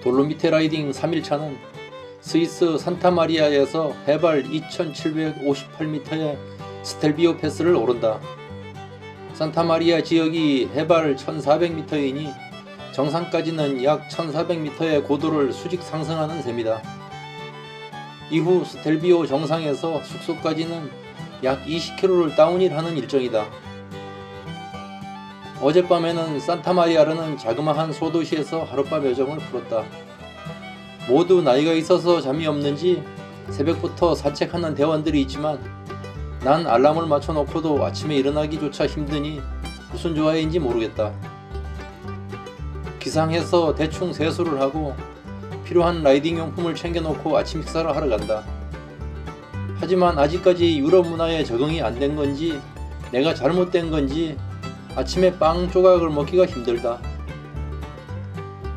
돌로미테 라이딩 3일차는 스위스 산타마리아에서 해발 2758m의 스텔비오 패스를 오른다. 산타마리아 지역이 해발 1400m이니 정상까지는 약 1400m의 고도를 수직 상승하는 셈이다. 이후 스텔비오 정상에서 숙소까지는 약 20km를 다운힐하는 일정이다. 어젯밤에는 산타마리아라는 자그마한 소도시에서 하룻밤 여정을 풀었다. 모두 나이가 있어서 잠이 없는지 새벽부터 사책하는 대원들이 있지만 난 알람을 맞춰놓고도 아침에 일어나기조차 힘드니 무슨 조화인지 모르겠다. 기상해서 대충 세수를 하고 필요한 라이딩 용품을 챙겨놓고 아침 식사를 하러 간다. 하지만 아직까지 유럽 문화에 적응이 안 된 건지 내가 잘못된 건지 아침에 빵 조각을 먹기가 힘들다.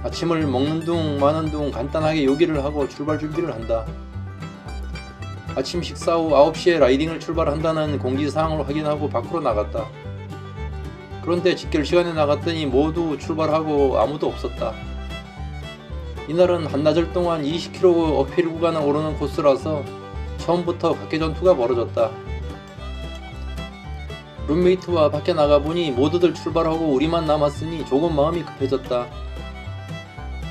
아침을 먹는 둥 마는 둥 간단하게 요기를 하고 출발 준비를 한다. 아침 식사 후 9시에 라이딩을 출발한다는 공지사항을 확인하고 밖으로 나갔다. 그런데 직결 시간에 나갔더니 모두 출발하고 아무도 없었다. 이날은 한나절 동안 20km 어필 구간을 오르는 코스라서 처음부터 각계 전투가 벌어졌다. 룸메이트와 밖에 나가보니 모두들 출발하고 우리만 남았으니 조금 마음이 급해졌다.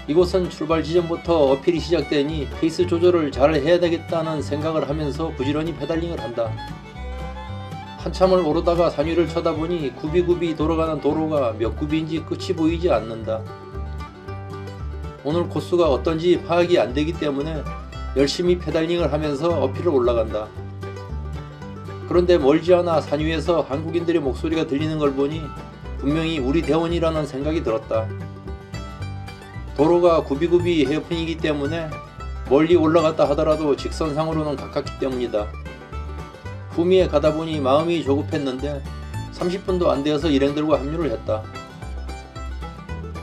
이곳은 출발 지점부터 어필이 시작되니 페이스 조절을 잘 해야 되겠다는 생각을 하면서 부지런히 페달링을 한다. 한참을 오르다가 산 위를 쳐다보니 굽이굽이 돌아가는 도로가 몇 굽인지 끝이 보이지 않는다. 오늘 코스가 어떤지 파악이 안 되기 때문에 열심히 페달링을 하면서 어필을 올라간다. 그런데 멀지 않아 산 위에서 한국인들의 목소리가 들리는 걸 보니 분명히 우리 대원이라는 생각이 들었다. 도로가 굽이굽이 헤어핀이기 때문에 멀리 올라갔다 하더라도 직선상으로는 가깝기 때문이다. 후미에 가다 보니 마음이 조급했는데 30분도 안 되어서 일행들과 합류를 했다.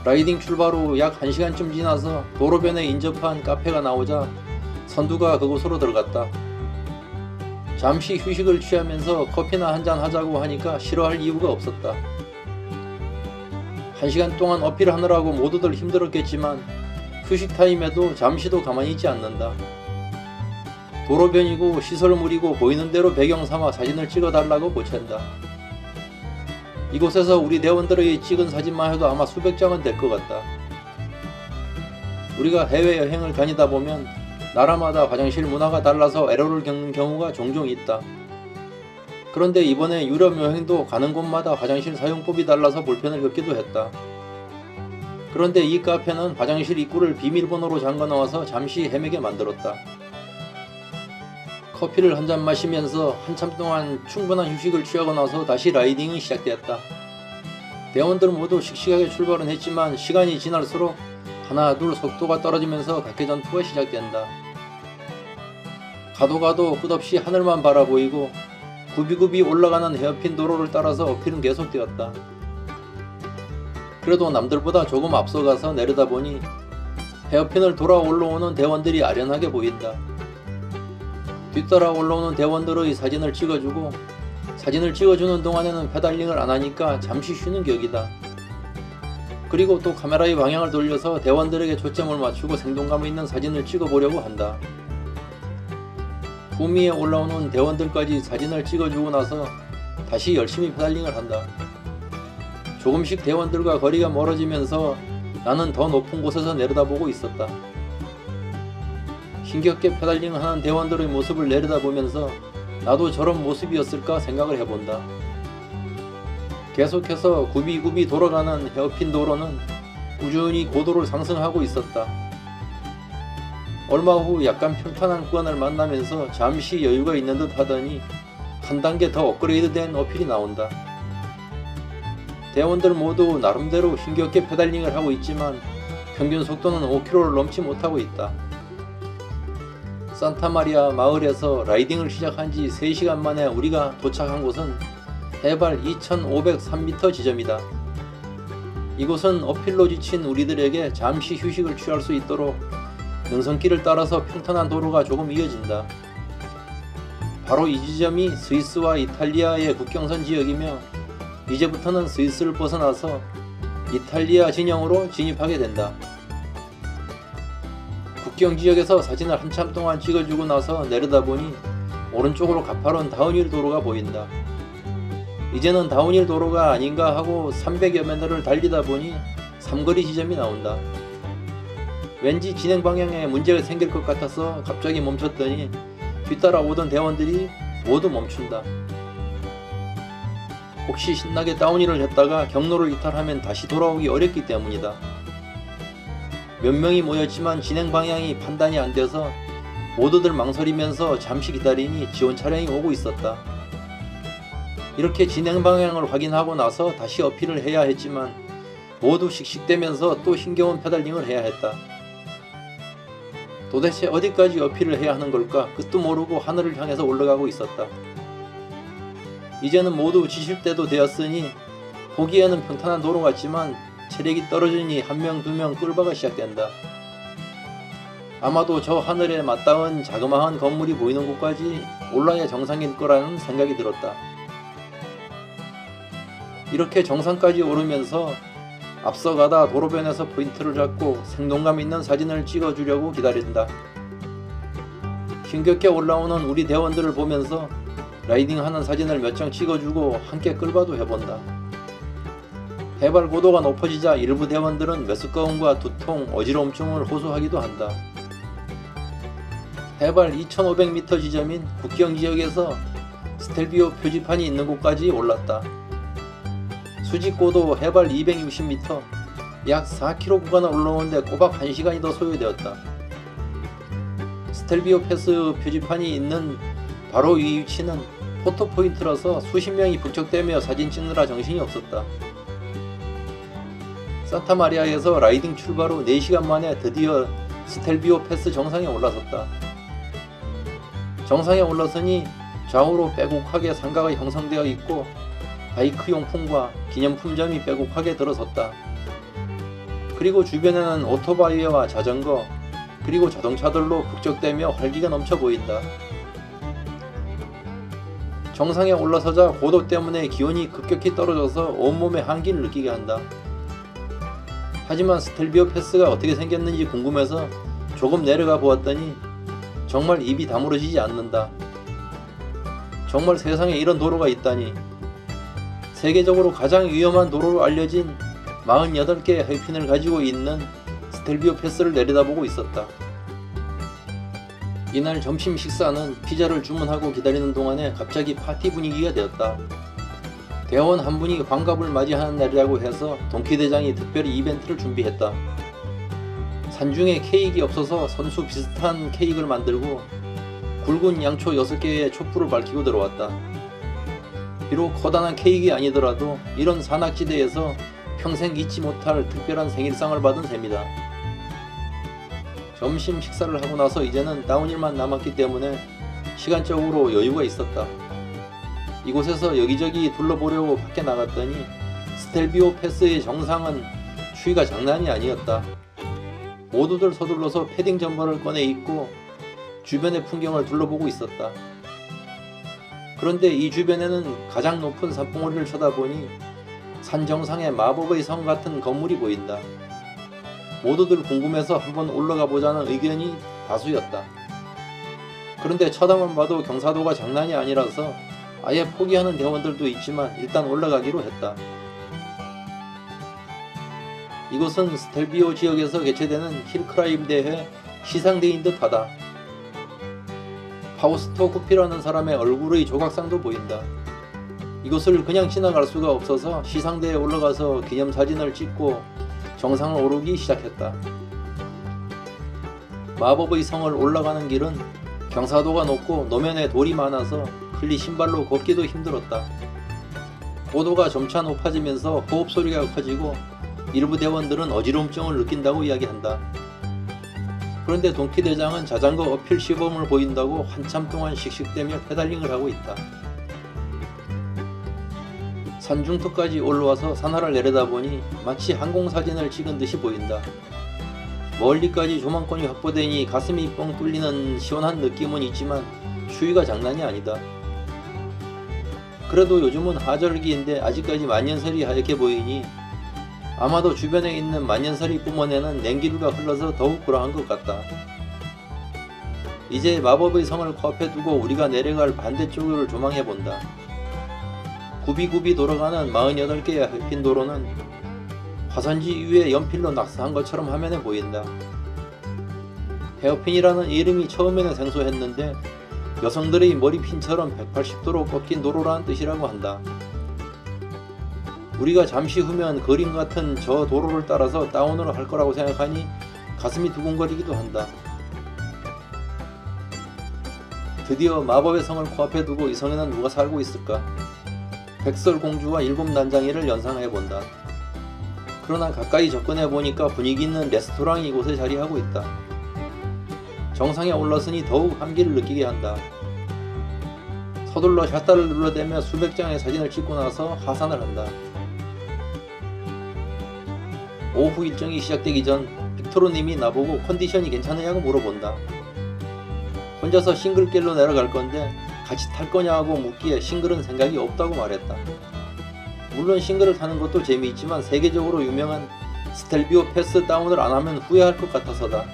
라이딩 출발 후 약 1시간쯤 지나서 도로변에 인접한 카페가 나오자 선두가 그곳으로 들어갔다. 잠시 휴식을 취하면서 커피나 한잔 하자고 하니까 싫어할 이유가 없었다. 1시간 동안 어필하느라고 모두들 힘들었겠지만 휴식 타임에도 잠시도 가만히 있지 않는다. 도로변이고 시설물이고 보이는 대로 배경 삼아 사진을 찍어달라고 보챈다. 이곳에서 우리 대원들의 찍은 사진만 해도 아마 수백 장은 될 것 같다. 우리가 해외여행을 다니다 보면 나라마다 화장실 문화가 달라서 애로를 겪는 경우가 종종 있다. 그런데 이번에 유럽 여행도 가는 곳마다 화장실 사용법이 달라서 불편을 겪기도 했다. 그런데 이 카페는 화장실 입구를 비밀번호로 잠궈놓아서 잠시 헤매게 만들었다. 커피를 한 잔 마시면서 한참 동안 충분한 휴식을 취하고 나서 다시 라이딩이 시작되었다. 대원들 모두 씩씩하게 출발은 했지만 시간이 지날수록 하나 둘 속도가 떨어지면서 각계 전투가 시작된다. 가도 끝없이 하늘만 바라보이고 굽이굽이 올라가는 헤어핀 도로를 따라서 어필은 계속되었다. 그래도 남들보다 조금 앞서가서 내려다보니 헤어핀을 돌아 올라오는 대원들이 아련하게 보인다. 뒤따라 올라오는 대원들의 사진을 찍어주고 사진을 찍어주는 동안에는 페달링을 안하니까 잠시 쉬는 격이다. 그리고 또 카메라의 방향을 돌려서 대원들에게 초점을 맞추고 생동감 있는 사진을 찍어보려고 한다. 후미에 올라오는 대원들까지 사진을 찍어주고 나서 다시 열심히 페달링을 한다. 조금씩 대원들과 거리가 멀어지면서 나는 더 높은 곳에서 내려다보고 있었다. 힘겹게 페달링을 하는 대원들의 모습을 내려다보면서 나도 저런 모습이었을까 생각을 해본다. 계속해서 굽이굽이 돌아가는 헤어핀 도로는 꾸준히 고도를 상승하고 있었다. 얼마 후 약간 평탄한 구간을 만나면서 잠시 여유가 있는 듯 하더니 한 단계 더 업그레이드된 어필이 나온다. 대원들 모두 나름대로 힘겹게 페달링을 하고 있지만 평균 속도는 5km를 넘지 못하고 있다. 산타마리아 마을에서 라이딩을 시작한 지 3시간 만에 우리가 도착한 곳은 해발 2503m 지점이다. 이곳은 어필로 지친 우리들에게 잠시 휴식을 취할 수 있도록 능선길을 따라서 평탄한 도로가 조금 이어진다. 바로 이 지점이 스위스와 이탈리아의 국경선 지역이며 이제부터는 스위스를 벗어나서 이탈리아 진영으로 진입하게 된다. 국경 지역에서 사진을 한참 동안 찍어주고 나서 내려다보니 오른쪽으로 가파른 다운힐 도로가 보인다. 이제는 다운힐 도로가 아닌가 하고 300여 미터를 달리다 보니 삼거리 지점이 나온다. 왠지 진행 방향에 문제가 생길 것 같아서 갑자기 멈췄더니 뒤따라 오던 대원들이 모두 멈춘다. 혹시 신나게 다운힐을 했다가 경로를 이탈하면 다시 돌아오기 어렵기 때문이다. 몇 명이 모였지만 진행 방향이 판단이 안 돼서 모두들 망설이면서 잠시 기다리니 지원 차량이 오고 있었다. 이렇게 진행 방향을 확인하고 나서 다시 어필을 해야 했지만 모두 씩씩대면서 또 힘겨운 페달링을 해야 했다. 도대체 어디까지 어필을 해야 하는 걸까? 끝도 모르고 하늘을 향해서 올라가고 있었다. 이제는 모두 지칠 때도 되었으니 보기에는 평탄한 도로 같지만 체력이 떨어지니 한 명, 두 명 끌바가 시작된다. 아마도 저 하늘에 맞닿은 자그마한 건물이 보이는 곳까지 올라야 정상일 거라는 생각이 들었다. 이렇게 정상까지 오르면서 앞서가다 도로변에서 포인트를 잡고 생동감 있는 사진을 찍어주려고 기다린다. 힘겹게 올라오는 우리 대원들을 보면서 라이딩하는 사진을 몇 장 찍어주고 함께 끌바도 해본다. 해발 고도가 높아지자 일부 대원들은 메스꺼움과 두통, 어지러움증을 호소하기도 한다. 해발 2500m 지점인 국경 지역에서 스텔비오 표지판이 있는 곳까지 올랐다. 수직고도 해발 260m, 약 4km 구간을 올라오는데 꼬박 1시간이 더 소요되었다. 스텔비오 패스 표지판이 있는 바로 위 위치는 포토포인트라서 수십 명이 북적대며 사진 찍느라 정신이 없었다. 산타마리아에서 라이딩 출발 후 4시간 만에 드디어 스텔비오 패스 정상에 올라섰다. 정상에 올라서니 좌우로 빼곡하게 상가가 형성되어 있고 바이크 용품과 기념품점이 빼곡하게 들어섰다. 그리고 주변에는 오토바이와 자전거 그리고 자동차들로 북적대며 활기가 넘쳐 보인다. 정상에 올라서자 고도 때문에 기온이 급격히 떨어져서 온몸에 한기를 느끼게 한다. 하지만 스텔비오 패스가 어떻게 생겼는지 궁금해서 조금 내려가 보았더니 정말 입이 다물어지지 않는다. 정말 세상에 이런 도로가 있다니. 세계적으로 가장 위험한 도로로 알려진 48개의 헤어핀을 가지고 있는 스텔비오 패스를 내려다보고 있었다. 이날 점심 식사는 피자를 주문하고 기다리는 동안에 갑자기 파티 분위기가 되었다. 대원 한 분이 환갑을 맞이하는 날이라고 해서 동키대장이 특별히 이벤트를 준비했다. 산중에 케이크가 없어서 선수 비슷한 케이크를 만들고 굵은 양초 6개의 촛불을 밝히고 들어왔다. 비록 커다란 케이크가 아니더라도 이런 산악지대에서 평생 잊지 못할 특별한 생일상을 받은 셈이다. 점심 식사를 하고 나서 이제는 다운힐만 남았기 때문에 시간적으로 여유가 있었다. 이곳에서 여기저기 둘러보려고 밖에 나갔더니 스텔비오 패스의 정상은 추위가 장난이 아니었다. 모두들 서둘러서 패딩 점퍼를 꺼내 입고 주변의 풍경을 둘러보고 있었다. 그런데 이 주변에는 가장 높은 산봉우리를 쳐다보니 산 정상에 마법의 성 같은 건물이 보인다. 모두들 궁금해서 한번 올라가 보자는 의견이 다수였다. 그런데 쳐다만 봐도 경사도가 장난이 아니라서 아예 포기하는 대원들도 있지만 일단 올라가기로 했다. 이곳은 스텔비오 지역에서 개최되는 힐클라임 대회 시상대인 듯하다. 파우스토 쿠피라는 사람의 얼굴의 조각상도 보인다. 이곳을 그냥 지나갈 수가 없어서 시상대에 올라가서 기념사진을 찍고 정상을 오르기 시작했다. 마법의 성을 올라가는 길은 경사도가 높고 노면에 돌이 많아서 클리 신발로 걷기도 힘들었다. 고도가 점차 높아지면서 호흡 소리가 커지고 일부 대원들은 어지러움증을 느낀다고 이야기한다. 그런데 동키대장은 자전거 어필 시범을 보인다고 한참 동안 씩씩대며 페달링을 하고 있다. 산중턱까지 올라와서 산하를 내려다보니 마치 항공사진을 찍은 듯이 보인다. 멀리까지 조망권이 확보되니 가슴이 뻥 뚫리는 시원한 느낌은 있지만 추위가 장난이 아니다. 그래도 요즘은 하절기인데 아직까지 만년설이 하얗게 보이니 아마도 주변에 있는 만년설이 뿜어내는 냉기류가 흘러서 더욱 그러한 것 같다. 이제 마법의 성을 코앞에 두고 우리가 내려갈 반대쪽을 조망해본다. 굽이굽이 돌아가는 48개의 헐핀 도로는 화산지 위에 연필로 낙서한 것처럼 화면에 보인다. 헤어핀이라는 이름이 처음에는 생소했는데 여성들의 머리핀처럼 180도로 꺾인 도로라는 뜻이라고 한다. 우리가 잠시 후면 그림 같은 저 도로를 따라서 다운을 할 거라고 생각하니 가슴이 두근거리기도 한다. 드디어 마법의 성을 코앞에 두고 이 성에는 누가 살고 있을까? 백설공주와 7난장이를 연상해본다. 그러나 가까이 접근해보니까 분위기 있는 레스토랑이 이곳에 자리하고 있다. 정상에 올랐으니 더욱 한기를 느끼게 한다. 서둘러 샷다를 눌러대며 수백 장의 사진을 찍고 나서 하산을 한다. 오후 일정이 시작되기 전 빅토르님이 나보고 컨디션이 괜찮으냐고 물어본다. 혼자서 싱글길로 내려갈 건데 같이 탈 거냐고 묻기에 싱글은 생각이 없다고 말했다. 물론 싱글을 타는 것도 재미있지만 세계적으로 유명한 스텔비오 패스 다운을 안 하면 후회할 것 같아서다.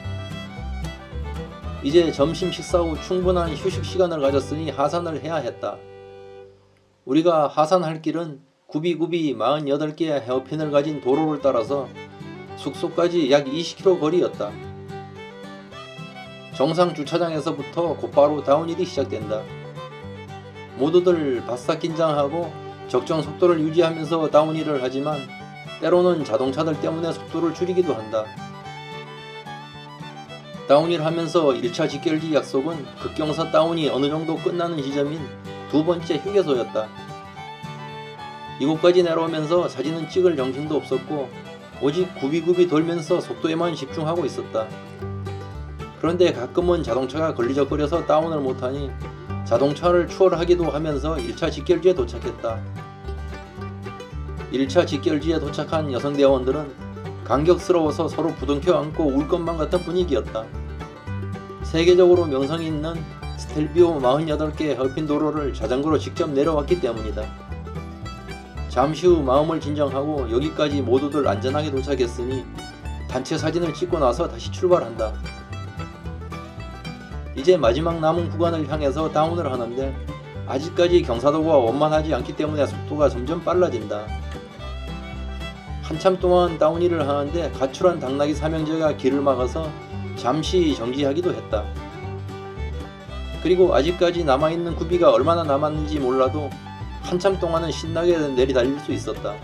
이제 점심 식사 후 충분한 휴식 시간을 가졌으니 하산을 해야 했다. 우리가 하산할 길은 굽이굽이 48개의 헤어핀을 가진 도로를 따라서 숙소까지 약 20km 거리였다. 정상 주차장에서부터 곧바로 다운힐이 시작된다. 모두들 바싹 긴장하고 적정 속도를 유지하면서 다운힐을 하지만 때로는 자동차들 때문에 속도를 줄이기도 한다. 다운힐 하면서 1차 직결지 약속은 급경사 다운이 어느 정도 끝나는 지점인 두 번째 휴게소였다. 이곳까지 내려오면서 사진은 찍을 정신도 없었고 오직 굽이굽이 돌면서 속도에만 집중하고 있었다. 그런데 가끔은 자동차가 걸리적거려서 다운을 못하니 자동차를 추월하기도 하면서 1차 직결지에 도착했다. 1차 직결지에 도착한 여성 대원들은 감격스러워서 서로 부둥켜 안고 울 것만 같은 분위기였다. 세계적으로 명성이 있는 스텔비오 48개의 헐핀 도로를 자전거로 직접 내려왔기 때문이다. 잠시 후 마음을 진정하고 여기까지 모두들 안전하게 도착했으니 단체 사진을 찍고 나서 다시 출발한다. 이제 마지막 남은 구간을 향해서 다운을 하는데 아직까지 경사도가 원만하지 않기 때문에 속도가 점점 빨라진다. 한참 동안 다운힐을 하는데 가출한 당나귀 삼형제가 길을 막아서 잠시 정지하기도 했다. 그리고 아직까지 남아있는 굽이가 얼마나 남았는지 몰라도 한참 동안은 신나게 내리달릴 수 있었다.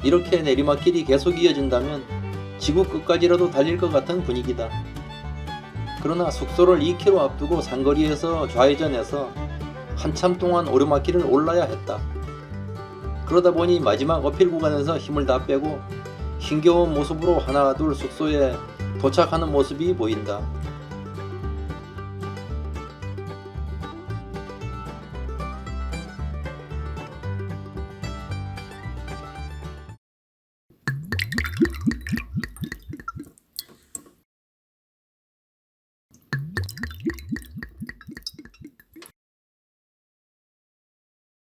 이렇게 내리막길이 계속 이어진다면 지구 끝까지라도 달릴 것 같은 분위기다. 그러나 숙소를 2km 앞두고 상거리에서 좌회전해서 한참 동안 오르막길을 올라야 했다. 그러다 보니 마지막 어필 구간에서 힘을 다 빼고 힘겨운 모습으로 하나 둘 숙소에 도착하는 모습이 보인다.